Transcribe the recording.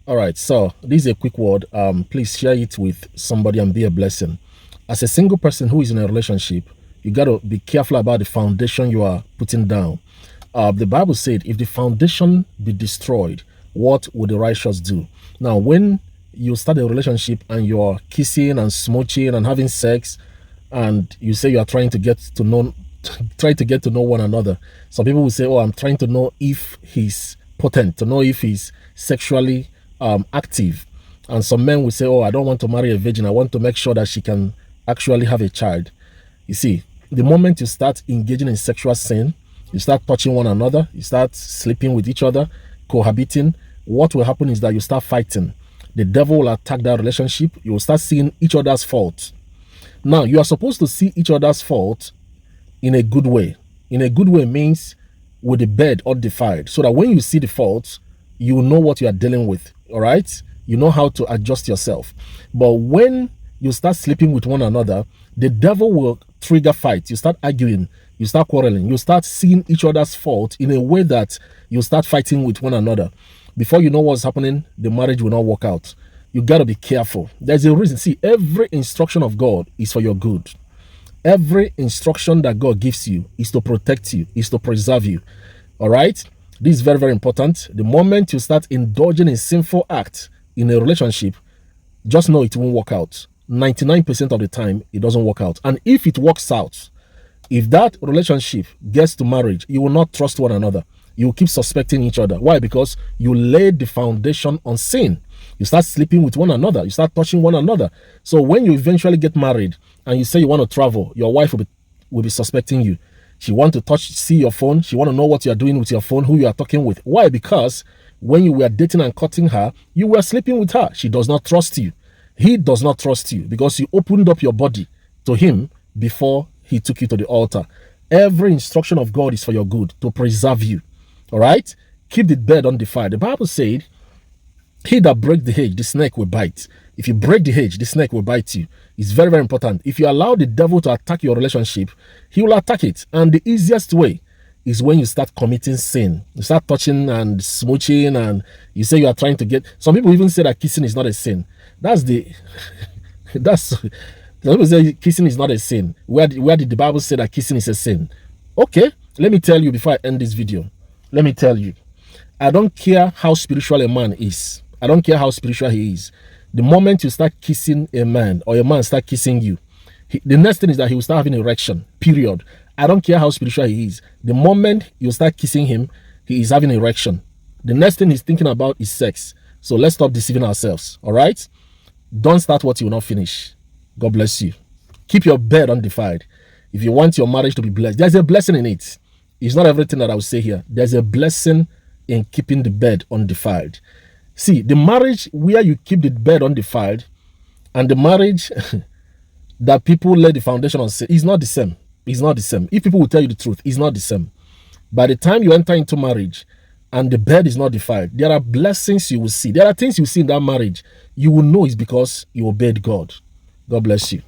All right, so this is a quick word. Please share it with somebody and be a blessing. As a single person who is in a relationship, you got to be careful about the foundation you are putting down. The Bible said, if the foundation be destroyed, what would the righteous do? Now, when you start a relationship and you're kissing and smooching and having sex, and you say you are trying to get to know, try to get to know one another. Some people will say, "Oh, I'm trying to know if he's potent, to know if he's sexually active." And some men will say, "Oh, I don't want to marry a virgin. I want to make sure that she can actually have a child." You see, the moment you start engaging in sexual sin, you start touching one another, you start sleeping with each other, cohabiting, what will happen is that you start fighting. The devil will attack that relationship. You will start seeing each other's faults. Now, you are supposed to see each other's fault in a good way. In a good way means with the bed undefiled, so that when you see the faults, you know what you are dealing with. All right, you know how to adjust yourself. But when you start sleeping with one another, the devil will trigger fight. You start arguing, you start quarreling, you start seeing each other's fault in a way that you start fighting with one another. Before you know what's happening, the marriage will not work out. You got to be careful. There's a reason. See, every instruction of God is for your good. Every instruction that God gives you is to protect you, is to preserve you. All right? This is very, very important. The moment you start indulging in sinful acts in a relationship, just know it won't work out. 99% of the time, it doesn't work out. And if it works out, if that relationship gets to marriage, you will not trust one another. You will keep suspecting each other. Why? Because you laid the foundation on sin. You start sleeping with one another. You start touching one another. So when you eventually get married and you say you want to travel, your wife will be suspecting you. She want to see your phone. She want to know what you are doing with your phone, who you are talking with. Why? Because when you were dating and courting her, you were sleeping with her. She does not trust you. He does not trust you because you opened up your body to him before he took you to the altar. Every instruction of God is for your good, to preserve you. All right? Keep the bed undefiled. The Bible said, he that break the hedge, the snake will bite. If you break the hedge, the snake will bite you. It's very, very important. If you allow the devil to attack your relationship, he will attack it. And the easiest way is when you start committing sin. You start touching and smooching and you say you are trying to get... Some people even say that kissing is not a sin. Some people say kissing is not a sin. Where did the Bible say that kissing is a sin? Okay, let me tell you before I end this video. Let me tell you. I don't care how spiritual a man is. I don't care how spiritual he is. The moment you start kissing a man or a man start kissing you, the next thing is that he will start having erection, period. I don't care how spiritual he is. The moment you start kissing him, he is having erection. The next thing he's thinking about is sex. So let's stop deceiving ourselves, all right? Don't start what you will not finish. God bless you. Keep your bed undefiled. If you want your marriage to be blessed, there's a blessing in it. It's not everything that I will say here. There's a blessing in keeping the bed undefiled. See, the marriage where you keep the bed undefiled and the marriage that people lay the foundation on is not the same. It's not the same. If people will tell you the truth, it's not the same. By the time you enter into marriage and the bed is not defiled, there are blessings you will see. There are things you see in that marriage. You will know it's because you obeyed God. God bless you.